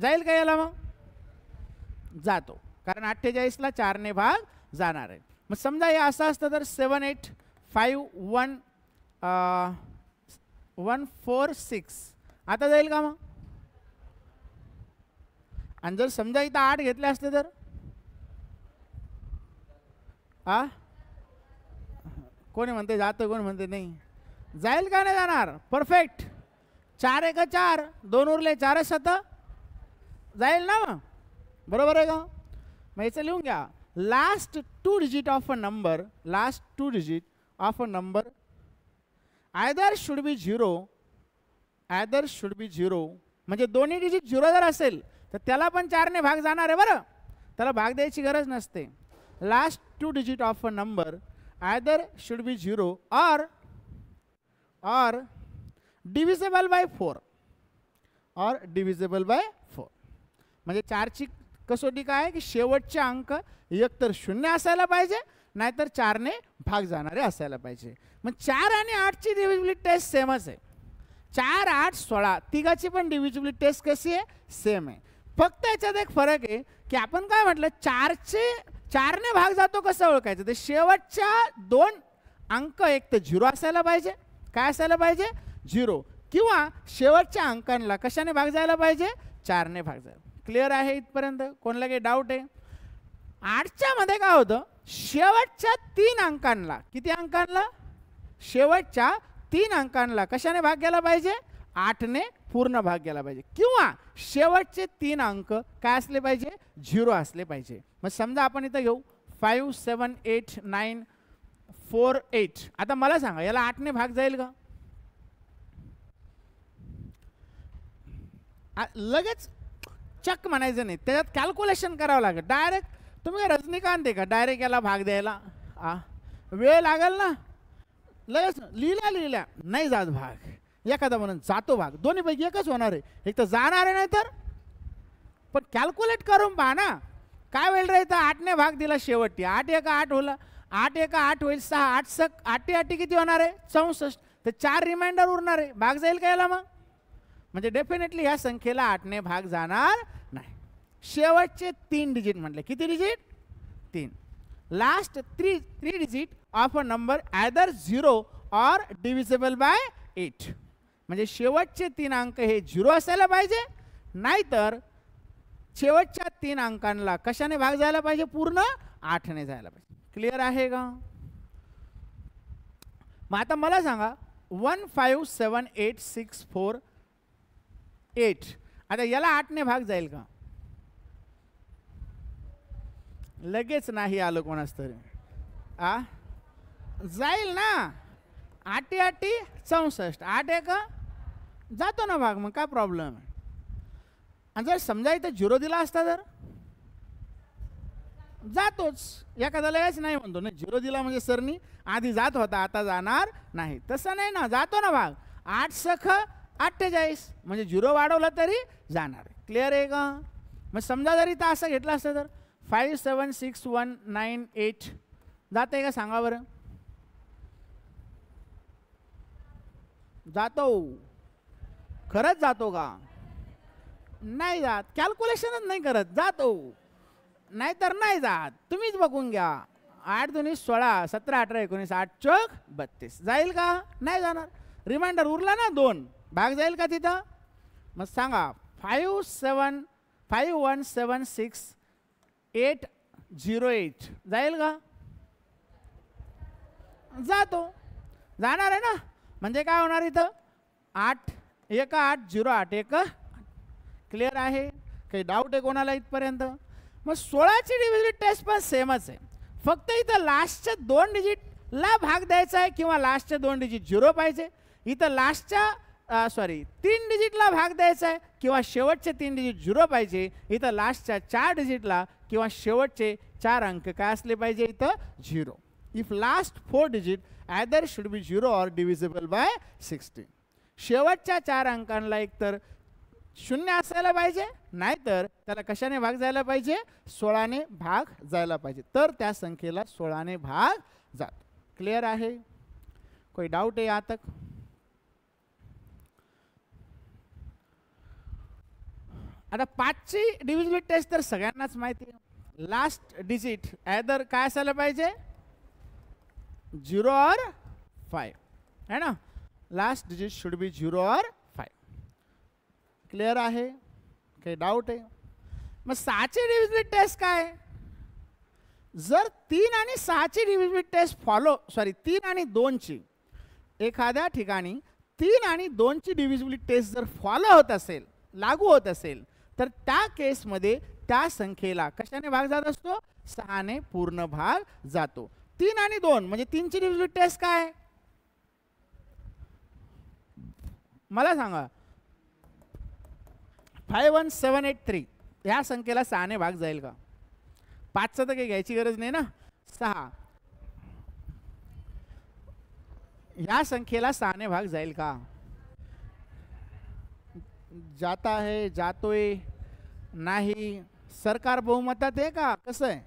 जाईल का याला, मग जातो, कारण 48ला 4ने भाग जाणार आहे. मग समजा हे असं असतं तर 7 8 5 1 146 आता जाईल का मग? आणि जर समजा इथं 8 घेतले असते तर कोणी म्हणते जातं, कोणी म्हणते नाही. जाईल का नाही जाणार? परफेक्ट. 4 1 4, 2 उरले, 4 7 जाईल ना मग, बरोबर आहे का? मग याचं लिहून घ्या. Last 2 digit of a number, last 2 digit of a number either should be 0, either should be 0, म्हणजे दोन्ही डिजिट 0 जर असेल तर त्याला पण 4 ने भाग जाणार आहे बरं, त्याला भाग द्यायची गरज नसते. Last 2 digit of a number either should be 0 or divisible by 4, or divisible by 4. म्हणजे 4ची कसोटी काय आहे की शेवटचे अंक एकतर 0 असायला पाहिजे नाहीतर 4 ने भाग जाणारे असायला पाहिजे. मग 4 आणि 8ची डिव्हिजिबिलिटी टेस्ट सेमच आहे. 4 8 16 तिघाची पण डिव्हिजिबिलिटी टेस्ट कशी आहे? सेम आहे. फक्त याच्यात एक फरक आहे की आपण काय म्हटलं, 4 ने भाग जातो कसं ओळखायचं? ते शेवटच्या 2 अंक एक तर 0 असायला पाहिजे. काय असायला पाहिजे? 0. किंवा शेवटच्या अंकांना कशाने भाग जायला पाहिजे? 4 ने भाग जायला. क्लिअर आहे इथपर्यंत? कोणाला काही डाऊट आहे? 8च्या मध्ये काय होतं? शेवटच्या 3 अंकांना, किती अंकांना? शेवटच्या 3 अंकांना कशाने भाग गेला पाहिजे? 8 ने पूर्ण भाग गेला पाहिजे. किंवा शेवटचे 3 अंक काय असले पाहिजे? 0 असले पाहिजे. मग समजा आपण इथं घेऊ 5 7 8 9 4 8. आता मला सांगा याला 8 ने भाग जाईल का? लगेच चक म्हणायचं नाही, त्याच्यात कॅल्क्युलेशन करावं लागेल. डायरेक्ट तुम्ही रजनीकांत आहे का डायरेक्ट याला भाग द्यायला? वेळ लागेल ना. लगेच लिहिल्या नाही जात भाग, एखादा म्हणून जातो भाग, दोन्हीपैकी एकच होणार आहे. एक तर जाणार आहे नाही तर. पण कॅल्क्युलेट करून पहा ना काय होईल रे. इथं 8 ने भाग दिला शेवटी, 8 1 8 होला, 8 1 8 होईल 6, 8 8 किती होणार आहे? 64. तर 4 रिमाइंडर उरणार आहे, भाग जाईल का याला मग? म्हणजे डेफिनेटली ह्या संख्येला 8 ने भाग जाणार नाही. शेवटचे 3 डिजिट म्हटले, किती digit? 3. Last 3 digit of a number either 0 और डिव्हिजिबल बाय 8. म्हणजे शेवटचे 3 अंक हे 0 असायला पाहिजे, नाहीतर शेवटच्या 3 अंकांना कशाने भाग जायला पाहिजे? पूर्ण 8 ने जायला पाहिजे. क्लिअर आहे का? मग आता मला सांगा 1 5 7 8 6 4 8, आता याला 8 ने भाग जाईल का? लगेच नाही आलं कोणाच तरी. जाईल ना. 8 8 64, 8 1 जातो ना भाग, मग काय प्रॉब्लेम आहे? आणि जर समजा इथं 0 दिला असता तर जातोच. एखादा लगेच नाही म्हणतो ना 0 दिला म्हणजे सरनी आधी जात होता आता जाणार नाही, तसं नाही ना, जातो ना भाग. 8 सख 48 म्हणजे 0 वाढवला तरी जाणार. क्लिअर आहे का? मग समजा जर इथं असं घेतलं असतं तर 5 7 6 1 9 8 जाते का सांगा बरं? जातो. खरंच जातो का? नाही जात. कॅल्क्युलेशनच नाही करत, जातो. नाहीतर नाही जात. तुम्हीच बघून घ्या. 8 2 16 17 18 19 8 चौक 32 जाईल का? नाही जाणार. रिमाइंडर उरला ना 2, भाग जाईल का तिथं? मग सांगा 5 7 5 1 7 6 8 0 8 जाईल का? जातो. जाणार आहे ना. म्हणजे काय होणार इथं? 8 1 8 0 8 1. क्लिअर आहे? काही डाऊट आहे कोणाला इथपर्यंत? मग 16ची डिव्हिजिबिलिटी टेस्ट पण सेमच आहे. फक्त इथं लास्टच्या 2 डिजिटला भाग द्यायचा आहे किंवा लास्टच्या 2 डिजिट 0 पाहिजे. इथं लास्टच्या 3 डिजिटला भाग द्यायचा आहे किंवा शेवटचे 3 डिजिट 0 पाहिजे. इथं लास्टच्या 4 डिजिटला किंवा शेवटचे 4 अंक काय असले पाहिजे? इथं 0. If last 4 digit either should be 0 और डिव्हिजिबल बाय 16. शेवटच्या 4 अंकांना एकतर 0 असायला पाहिजे, नाहीतर त्याला कशाने भाग जायला पाहिजे? 16 ने भाग जायला पाहिजे. तर त्या संख्येला 16 ने भाग जातो. क्लिअर आहे? कोई डाऊट आहे यहाँ तक? आता 5ची डिव्हिजिबिलिटी टेस्ट तर सगळ्यांनाच माहिती आहे. लास्ट डिजिट आयदर काय असायला पाहिजे? 0 और 5. है ना. लास्ट डिजिट शुड बी 0 और 5. क्लिअर आहे, काही डाऊट आहे. मग 6ची डिव्हिजिबिलिटी टेस्ट काय. जर 3 आणि 6ची डिव्हिजिबिलिटी टेस्ट 3 आणि 2ची एखाद्या ठिकाणी 3 आणि 2ची डिव्हिजिबिलिटी टेस्ट जर फॉलो होत असेल, लागू होत असेल, तर त्या केसमध्ये त्या संख्येला कशाने भाग जात असतो, 6ने पूर्ण भाग जातो. 3 आणि 2 म्हणजे 3ची डिव्हिजिबिलिटी टेस्ट काय, मला सांगा. 51783 ह्या संख्येला 6ने भाग जाईल का. 5चं तर काही घ्यायची गरज नाही ना. 6 ह्या संख्येला 6ने भाग जाईल का. जाता है, जातोय, नाही. सरकार बहुमतात आहे का, कसं आहे.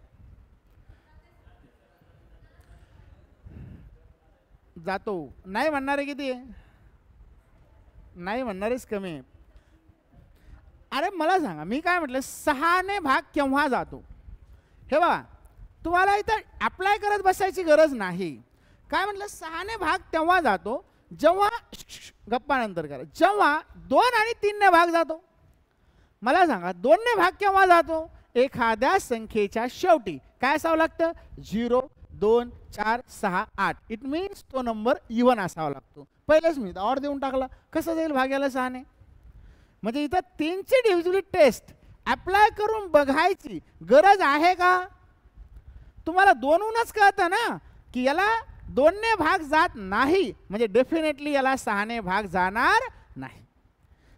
जातो. नाही म्हणणारे किती आहे, नाही म्हणणारेच कमी आहे. अरे मला सांगा, मी काय म्हटलं, 6ने भाग केव्हा जातो. हे बघा, तुम्हाला इथं अप्लाय करत बसायची गरज नाही. काय म्हटलं, 6ने भाग तेव्हा जातो जेव्हा, गप्पा नंतर करा, जेव्हा 2 आणि 3ने भाग जातो. मला सांगा, 2ने भाग केव्हा जातो, एखाद्या संख्येच्या शेवटी. काय असावं लागतं, 0 2 4 6 8. इट मीन्स तो नंबर इव्हन असावा लागतो. पहिलेच मी ऑर देऊन टाकला, कसं जाईल भाग्याला 6ने. म्हणजे इथं 3ची डिव्हिजिबिलिटी टेस्ट अप्लाय करून बघायची गरज आहे का. तुम्हाला 2हूनच कळतं ना की याला 2ने भाग जात नाही, म्हणजे डेफिनेटली याला 6ने भाग जाणार नाही.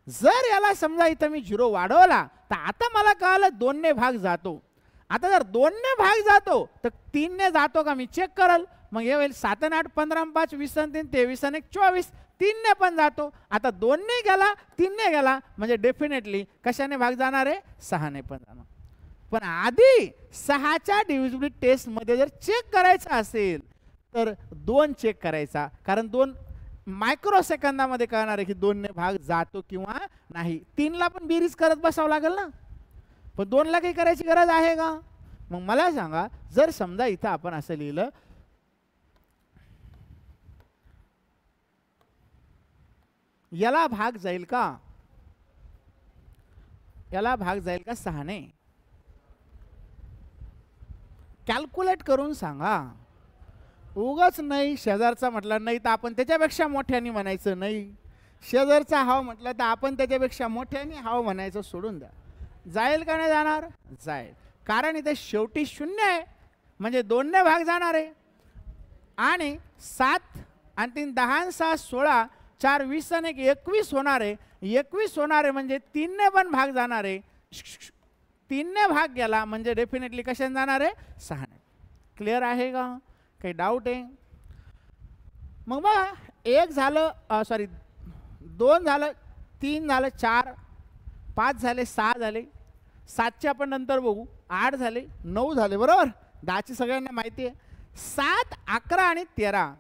जर याला समजा इथं मी 0 वाढवला, तर आता मला कळालं 2ने भाग जातो. आता जर 2ने भाग जातो तर 3ने जातो का मी चेक करल. मग हे होईल 7 आणि 8 15 आणि 5 20 आणि 3 23 आणि 1 24. 3ने पण जातो. आता 2ने गेला, 3ने गेला, म्हणजे डेफिनेटली कशाने भाग जाणार आहे, 6ने पण जाणार. पण आधी 6च्या डिव्हिजिबिलिटी टेस्ट मध्ये जर चेक करायचं असेल तर 2 चेक करायचा, कारण 2 मायक्रो सेकंदामध्ये कळणार आहे की 2ने भाग जातो किंवा नाही. 3ला पण बेरीज करत बसावं लागेल ना, पण 2ला काही करायची गरज आहे का. मग मला सांगा, जर समजा इथं आपण असं लिहिलं, याला भाग जाईल का, याला भाग जाईल का 6ने. कॅल्क्युलेट करून सांगा. उगाच नाही, शेजारचा म्हटला नाही तर आपण त्याच्यापेक्षा मोठ्याने म्हणायचं नाही. शेजारचा हाव म्हटलं तर आपण त्याच्यापेक्षा मोठ्याने हाव म्हणायचं सोडून द्या. जाईल का नाही जाणार, जाईल. कारण इथे शेवटी 0 आहे, म्हणजे 2ने भाग जाणार आहे. आणि 7 आणि 3 10 आणि 6 16 4 20 आणि 1 21 होणार आहे. 21 होणार आहे म्हणजे 3ने पण भाग जाणार आहे. 3ने भाग गेला म्हणजे डेफिनेटली कशाने जाणार आहे, 6ने. क्लिअर आहे का, काही डाऊट आहे. मग बघा, 1 झालं, 2 झालं, 3 झालं, 4 5 झाले, 6 झाले, 7चे आपण नंतर बघू, 8 झाले, 9 झाले, बरोबर. 10ची सगळ्यांना माहिती आहे. 7 11 आणि 13,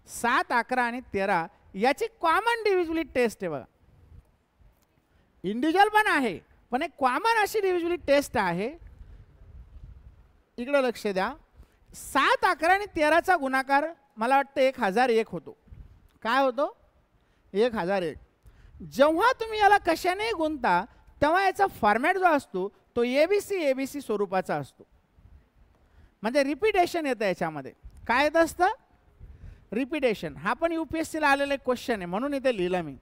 7 11 आणि 13 याची कॉमन डिव्हिजिबिलिटी टेस्ट आहे बघा. इंडिव्हिज्युअल पण आहे, पण एक कॉमन अशी डिव्हिजिबिलिटी टेस्ट आहे. इकडे लक्ष द्या. 7 11 आणि 13चा गुणाकार मला वाटतं 1001 होतो. काय होतो, 1001. जेव्हा तुम्ही याला कशाने गुणता तेव्हा याचा फॉर्मॅट जो असतो तो एबीसी स्वरूपाचा असतो. म्हणजे रिपीटेशन येतं याच्यामध्ये. काय येत असतं, रिपीटेशन. हा पण UPSCला आलेला एक क्वेश्चन आहे, म्हणून इथे लिहिलं मी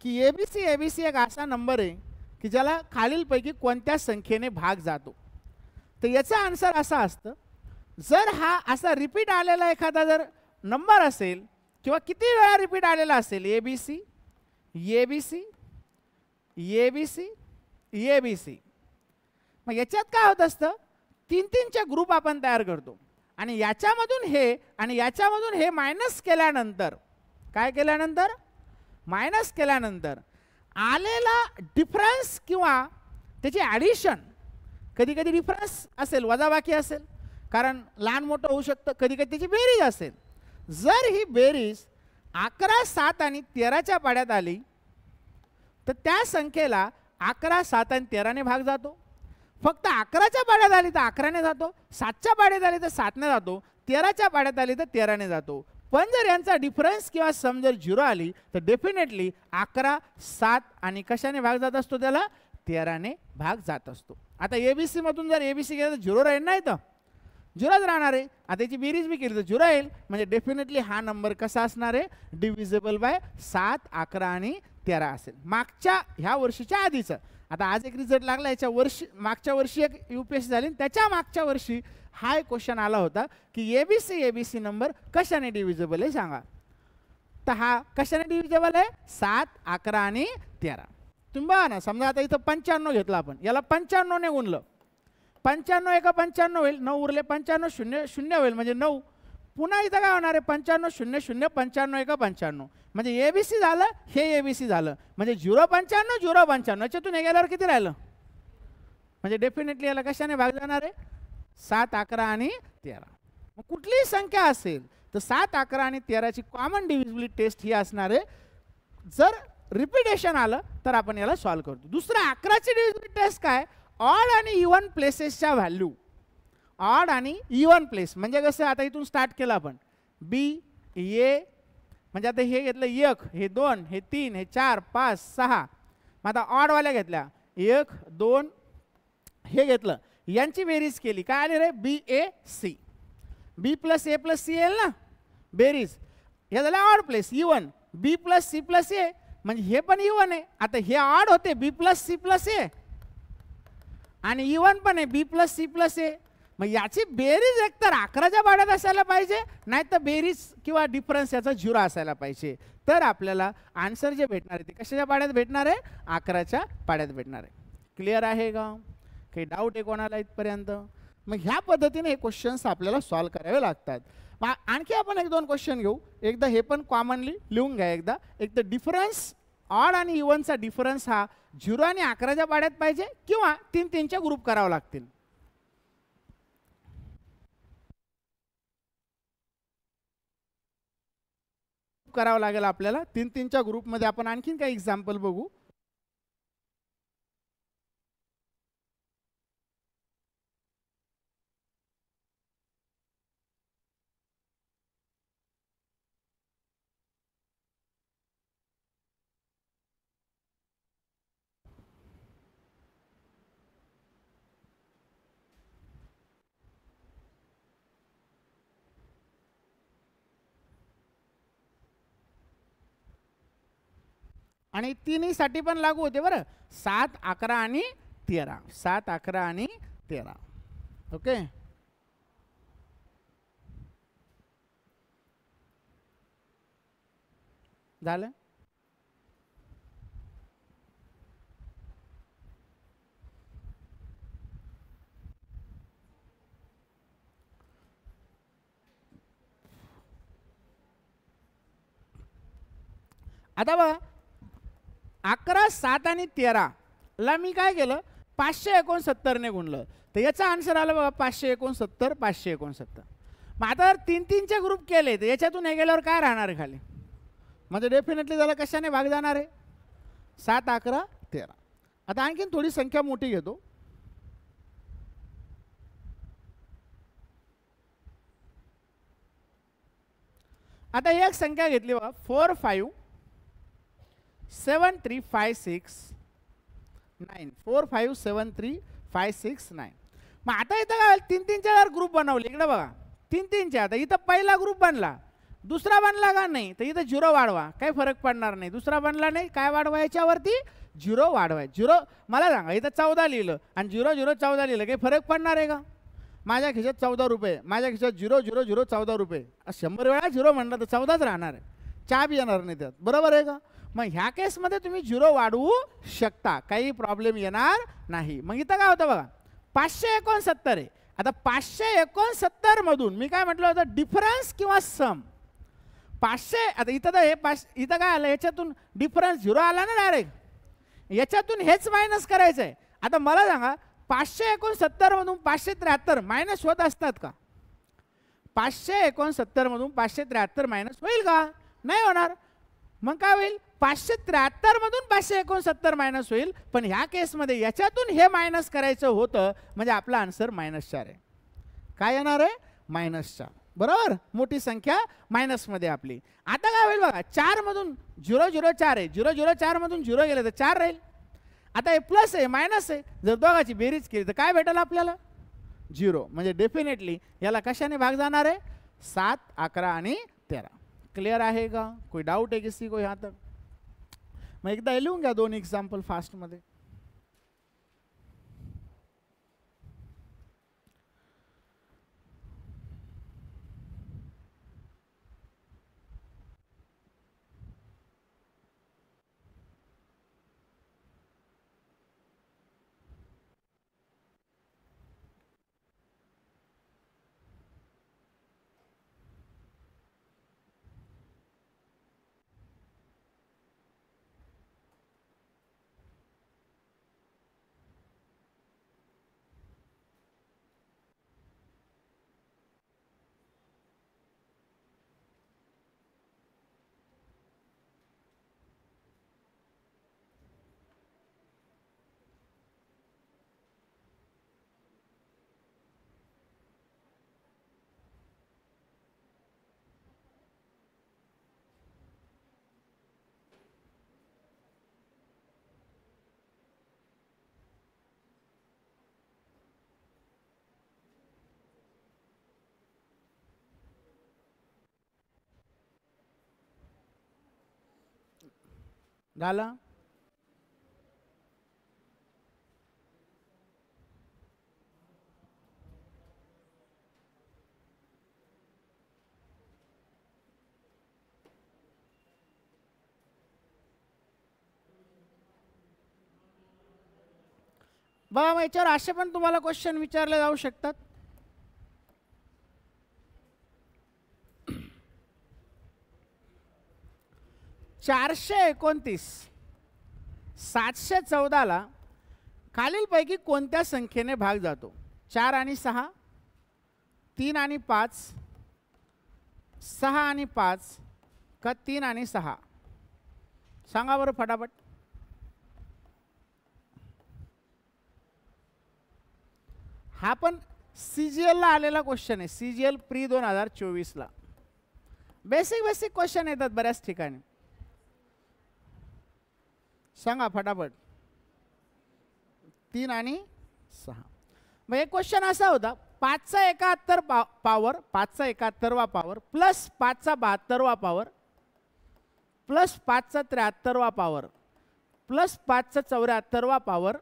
की एबीसी एक असा नंबर आहे की ज्याला खालीलपैकी कोणत्या संख्येने भाग जातो. तर याचा आन्सर असा असतं, जर हा असा रिपीट आलेला एखादा जर नंबर असेल किंवा किती वेळा रिपीट आलेला असेल, एबीसी एबीसी एबीसी एबीसी, मग याच्यात काय होत असतं, 3-3चे ग्रुप आपण तयार करतो आणि याच्यामधून हे आणि याच्यामधून हे मायनस केल्यानंतर, काय केल्यानंतर, मायनस केल्यानंतर आलेला डिफरन्स किंवा त्याची ॲडिशन, कधी कधी डिफरन्स असेल, वजाबाकी असेल, कारण लहान मोठं होऊ शकतं, कधी कधी त्याची बेरीज असेल. जर ही बेरीज 11 7 आणि 13च्या पाड्यात आली तर त्या संख्येला 11 7 आणि 13ने भाग जातो. फक्त 11च्या पाड्यात आली तर 11ने जातो, 7च्या पाड्यात आली तर 7ने जातो, 13च्या पाड्यात आली तर 13ने जातो. पण जर यांचा डिफरन्स किंवा सम जर 0 आली तर डेफिनेटली 11, 7 आणि कशाने भाग जात असतो, त्याला 13 ने भाग जात असतो. आता एबीसी मधून जर एबीसी गेलं तर 0 राहील, नाही तर 0च राहणार आहे. आता याची बेरीज बी केली तर 0 येईल. म्हणजे डेफिनेटली हा नंबर कसा असणार आहे, डिव्हिजिबल बाय 7, 11 आणि 13 असेल. मागच्या ह्या वर्षीच्या आधीचं. आता आज एक रिझल्ट लागला, याच्या वर्षी मागच्या वर्षी एक UPSC झाली, त्याच्या मागच्या वर्षी हा एक क्वेश्चन आला होता की एबीसी नंबर कशाने डिव्हिजिबल आहे सांगा. तर हा कशाने डिव्हिजिबल आहे, 7, 11 आणि 13. तुम्ही बघा ना, समजा आता इथं 95 घेतला आपण, याला 95 ने गुणलं, 95 एका 95 होईल, 9 उरले, 95 0 0 होईल म्हणजे 9. पुन्हा इथं काय होणार आहे, 95 0 0 95 एका 95 म्हणजे एबीसी झालं, हे एबीसी झालं, म्हणजे 0,95 0,95 याच्यातून हे गेल्यावर किती राहिलं, म्हणजे डेफिनेटली याला कशाने भाग जाणार आहे, 7, 11 आणि 13. मग कुठलीही संख्या असेल तर 7, 11 आणि 13ची कॉमन डिव्हिजिबिलिटी टेस्ट ही असणार आहे. जर रिपिटेशन आलं तर आपण याला सॉल्व्ह करतो. दुसरं 11ची डिव्हिजिबिलिटी टेस्ट काय, ऑड आणि इवन प्लेसेसच्या व्हॅल्यू. ऑड आणि इवन प्लेस म्हणजे कसं, आता इथून स्टार्ट केलं आपण, बी ए म्हणजे आता हे घेतलं 1, हे 2, हे 3, हे 4, 5, 6. मग आता ऑडवाल्या घेतल्या 1, 2, हे घेतलं, यांची बेरीज केली, काय आली रे, बी ए सी. बी प्लस ए प्लस सी येईल ना बेरीज, हे झालं ऑड प्लेस इवन. बी प्लस सी प्लस ए म्हणजे हे पण इवन आहे. आता हे ऑड होते बी प्लस सी प्लस ए आणि इवन पण आहे बी प्लस सी प्लस ए. मग याची बेरीज एकतर 11च्या पाड्यात असायला पाहिजे, नाही तर बेरीज किंवा डिफरन्स याचा 0 असायला पाहिजे. तर आपल्याला आन्सर जे भेटणार आहे ते कशाच्या पाड्यात भेटणार आहे, 11च्या पाड्यात भेटणार आहे. क्लिअर आहे का, काही डाऊट आहे कोणाला इथपर्यंत. मग ह्या पद्धतीने हे क्वेश्चन्स आपल्याला सॉल्व्ह करावे लागतात. मग आणखी आपण 1-2 क्वेश्चन घेऊ. एकदा हे पण कॉमनली लिहून घ्या. एकदा एक तर डिफरन्स ऑड आणि इवनचा डिफरन्स हा 0 आणि 11च्या पाड्यात पाहिजे किंवा 3-3चे ग्रुप करावे लागतील. करावं लागेल आपल्याला 3-3च्या ग्रुपमध्ये. आपण आणखीन काही एक्झाम्पल बघू. आणि तिन्हीसाठी पण लागू होते बरं, 7, 11 आणि 13. 7, 11 आणि 13. ओके. झालं. आता बघा 11, 7 आणि 13 ला मी काय केलं, 569 ने गुणलं, तर याचा आन्सर आला बघा 569, 569. मग आता जर 3-3चे ग्रुप केले तर याच्यातून हे गेल्यावर काय राहणार आहे खाली, म्हणजे डेफिनेटली त्याला कशाने भाग जाणार आहे, 7, 11, 13. आता आणखीन थोडी संख्या मोठी घेतो. आता एक संख्या घेतली बघा 4, 5, 7, 3, 5, 6, 9. 4, 5, 7, 3, 5, 6, 9. मग आता इथं काय 3-3चे ग्रुप बनवले, इकडे बघा 3-3चे. आता इथं पहिला ग्रुप बनला, दुसरा बनला का नाही, तर इथं 0 वाढवा, काही फरक पडणार नाही. दुसरा बनला नाही, काय वाढवा याच्यावरती, 0 वाढवाय. 0 मला सांगा, इथं 14 लिहिलं आणि 0, 0, 14 लिहिलं, काही फरक पडणार आहे का. माझ्या खिशात 14 रुपये, माझ्या खिशात 0, 0, 0, 14 रुपये. 100 वेळा 0 म्हणलं तर 14च राहणार आहे, चहा बी येणार नाही त्यात, बरोबर आहे का. मग ह्या केसमध्ये तुम्ही 0 वाढवू शकता, काही प्रॉब्लेम येणार नाही. मग इथं काय होतं बघा 569 आहे. आता 569 मधून मी काय म्हटलं होतं, डिफरन्स किंवा सम. 500 आता इथं तर हे इथं काय आलं, याच्यातून डिफरन्स 0 आला ना डायरेक्ट, याच्यातून हेच मायनस करायचं आहे. आता मला सांगा 569 मधून 573 मायनस होत असतात का, 569 मधून 573 मायनस होईल का, नाही होणार. मग काय होईल, 573 मधून 569 मायनस होईल. पण ह्या केसमध्ये याच्यातून हे मायनस करायचं होतं, म्हणजे आपला आन्सर -4 आहे. काय येणार आहे, -4. बरोबर, मोठी संख्या मायनसमध्ये आपली. आता काय होईल बघा, 4 मधून 0 0 4 आहे, 0 0 4 मधून 0 गेले तर 4 राहील. आता हे प्लस आहे मायनस आहे, जर दोघाची बेरीज केली तर काय भेटेल आपल्याला? 0. म्हणजे डेफिनेटली याला कशाने भाग जाणार आहे? 7, 11 आणि 13. क्लिअर आहे का? कोई डाउट आहे किसी को यहाँ तक? मग एकदा लिहून घ्या 2 एक्झाम्पल फास्टमध्ये. झालं? बघा, मग याच्यावर असे पण तुम्हाला क्वेश्चन विचारले जाऊ शकतात. चारशे 29 714 खालीलपैकी कोणत्या संख्येने भाग जातो? 4 आणि 6, 3 आणि 5, 6 आणि 5 का 3 आणि 6? सांगा बरं फटाफट. हा पण CGL ला आलेला क्वेश्चन आहे, CGL प्री 2024 ला. बेसिक क्वेश्चन येतात बऱ्याच ठिकाणी. सांगा फटाफट. 3 आणि 6. मग एक क्वेश्चन असा होता, 5चा 71 पॉवर, 5चा 71वा पॉवर प्लस 5चा 72वा पॉवर प्लस 5चा 73वा पॉवर प्लस 5चा 74वा पॉवर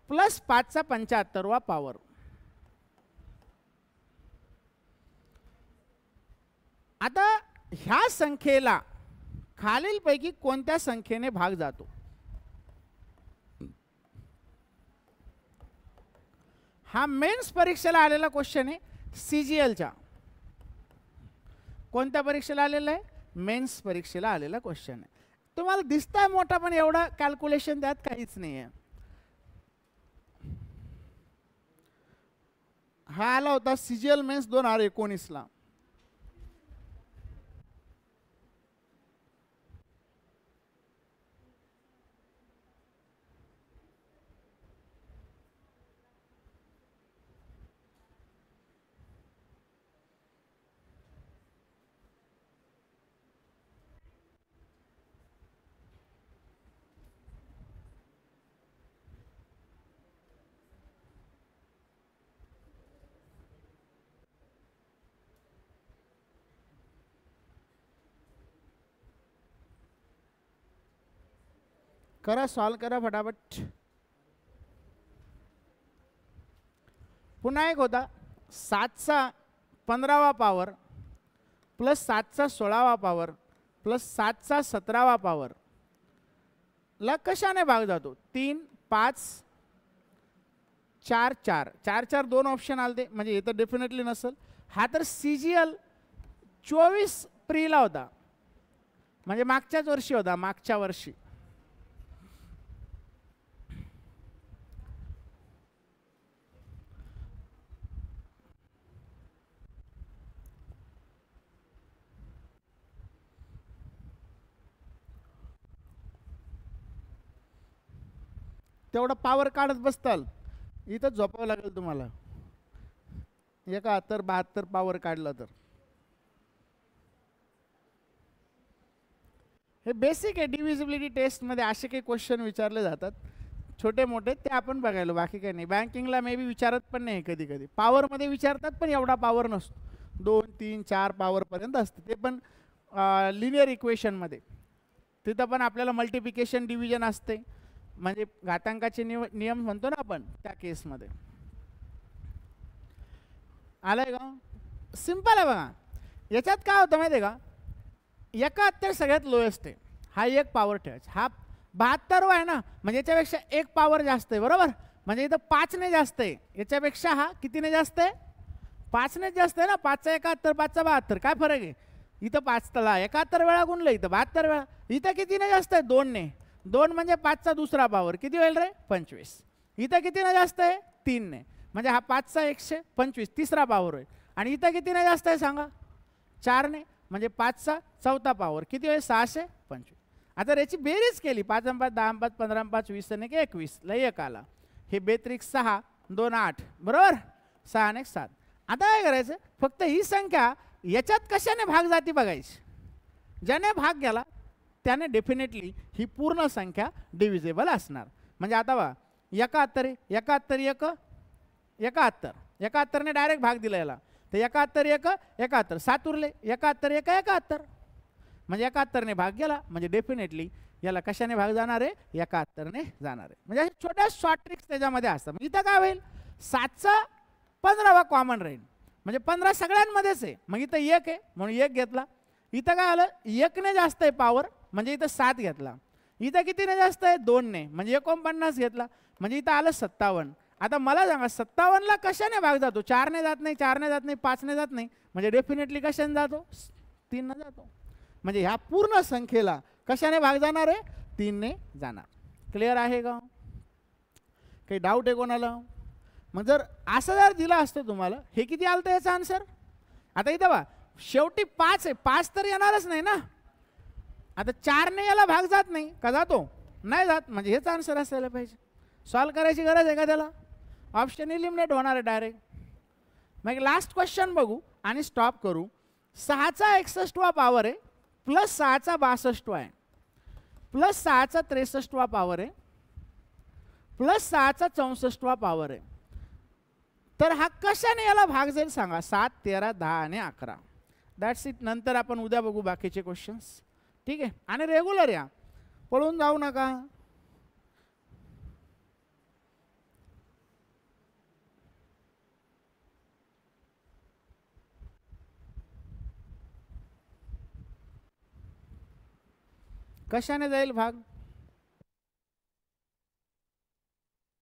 प्लस 5चा 75वा पॉवर. आता ह्या संख्येला खालीलपैकी कोणत्या संख्येने भाग जातो? हा मेन्स परीक्षेला आलेला क्वेश्चन आहे, CGLच्या. कोणत्या परीक्षेला आलेला आहे? मेन्स परीक्षेला आलेला क्वेश्चन आहे. तुम्हाला दिसताय मोठा, पण एवढा कॅल्क्युलेशन त्यात काहीच नाही आहे. हा आला होता CGL मेन्स 2019 ला. करा, सॉल्व करा फटाफट. पुन्हा एक होता, 7चा 15वा पॉवर प्लस 7चा 16वा पॉवर प्लस 7चा 17वा पॉवर ला कशाने भाग जातो? 3, 5, 4, 4. 4 4 2 ऑप्शन आले, म्हणजे हे तर डेफिनेटली नसेल. हा तर CGL 24 प्रीला होता, म्हणजे मागच्याच वर्षी होता, मागच्या वर्षी. तेवढं पॉवर काढत बसताल, इथं झोपावं लागेल तुम्हाला. 71 72 पॉवर काढलं तर हे बेसिक आहे. डिव्हिजिबिलिटी टेस्टमध्ये असे काही क्वेश्चन विचारले जातात छोटे मोठे, ते आपण बघायलो, बाकी काही नाही. बँकिंगला मे बी विचारत पण नाही कधी कधी. पॉवरमध्ये विचारतात पण एवढा पॉवर नसतो, 2 3 4 पॉवरपर्यंत असतं, ते पण लिनियर इक्वेशनमध्ये. तिथं पण आपल्याला मल्टिप्लिकेशन डिव्हिजन असते, म्हणजे घातांकाचे नियम म्हणतो ना आपण, त्या केसमध्ये. आलंय का? सिंपल आहे बघा. याच्यात काय होतं माहिती आहे का, 71 सगळ्यात लोएस्ट आहे, हा एक पॉवर ठेवायचा. हा 72 आहे ना, म्हणजे याच्यापेक्षा एक पॉवर जास्त आहे, बरोबर. म्हणजे इथं 5 ने जास्त आहे, याच्यापेक्षा हा कितीने जास्त आहे, 5 ने जास्त आहे ना. 5चा 71, 5चा 72, काय फरक आहे. इथं 5ला 71 वेळा गुणलं, इथं 72 वेळा. इथं कितीने जास्त आहे, 2 ने. 2 म्हणजे 5चा दुसरा पॉवर, किती होईल रे, 25. इथं कितीने जास्त आहे, 3 ने. म्हणजे हा 5चा 125 तिसरा पॉवर होईल. आणि इथं कितीने जास्त आहे सांगा, 4 ने. म्हणजे 5चा चौथा पॉवर, किती होईल, 625. आता याची बेरीज केली, 5 5 10 5 15 5 20 आणि 21 ला 1 आला. हे 32 6 2 8, बरोबर. 6 आणि 7. आता काय करायचं, फक्त ही संख्या याच्यात कशाने भाग जाती बघायची. ज्याने भाग गेला त्याने डेफिनेटली ही पूर्ण संख्या डिव्हिजेबल असणार. म्हणजे आता बघा 71 71 1 71, 71ने डायरेक्ट भाग दिला याला, तर 71 1 71, 7 उरले, 71 1 71, म्हणजे 71ने भाग गेला. म्हणजे डेफिनेटली याला कशाने भाग जाणार आहे, 71ने जाणार आहे. म्हणजे छोट्या शॉर्ट ट्रिक्स त्याच्यामध्ये असतात. म्हणजे इथं काय होईल, 7चा 15वा कॉमन राहील, म्हणजे 15 सगळ्यांमध्येच आहे. मग इथं 1 आहे म्हणून 1 घेतला. इथं काय आलं, 1ने जास्त आहे पॉवर, म्हणजे इथं 7 घेतला. इथं कितीने जास्त आहे, 2 ने, म्हणजे 49 घेतला, म्हणजे इथं आलं 57. आता मला सांगा 57ला कशाने भाग जातो, 4 ने जात नाही, 4 ने जात नाही, 5 ने जात नाही, म्हणजे डेफिनेटली कशाने जातो, 3 ने जातो. म्हणजे ह्या पूर्ण संख्येला कशाने भाग जाणार आहे, 3 ने जाणार. क्लिअर आहे का, काही डाऊट आहे कोणाला. मग जर असं जर दिलं असतं तुम्हाला, हे किती आलं याचा आन्सर. आता इथं बघा शेवटी 5 आहे, 5 तर येणारच नाही ना. आता 4 ने याला भाग जात नाही का, जातो, नाही जात, म्हणजे हेच आन्सर असायला पाहिजे. सॉल्व करायची गरज आहे का त्याला, ऑप्शन इलिमिनेट होणार आहे डायरेक्ट. मग लास्ट क्वेश्चन बघू आणि स्टॉप करू. 6चा 61वा पॉवर आहे, प्लस 6चा 62 आहे, प्लस 6चा 63वा पॉवर आहे, प्लस 6चा 64वा पॉवर आहे. तर हा कशाने याला भाग जाईल सांगा, 7 13 10 आणि 11. That's it. नंतर आपण उद्या बघू बाकीचे क्वेश्चन्स, ठीक आहे. आणि रेग्युलर या, पळून जाऊ नका. कशाने जाईल भाग,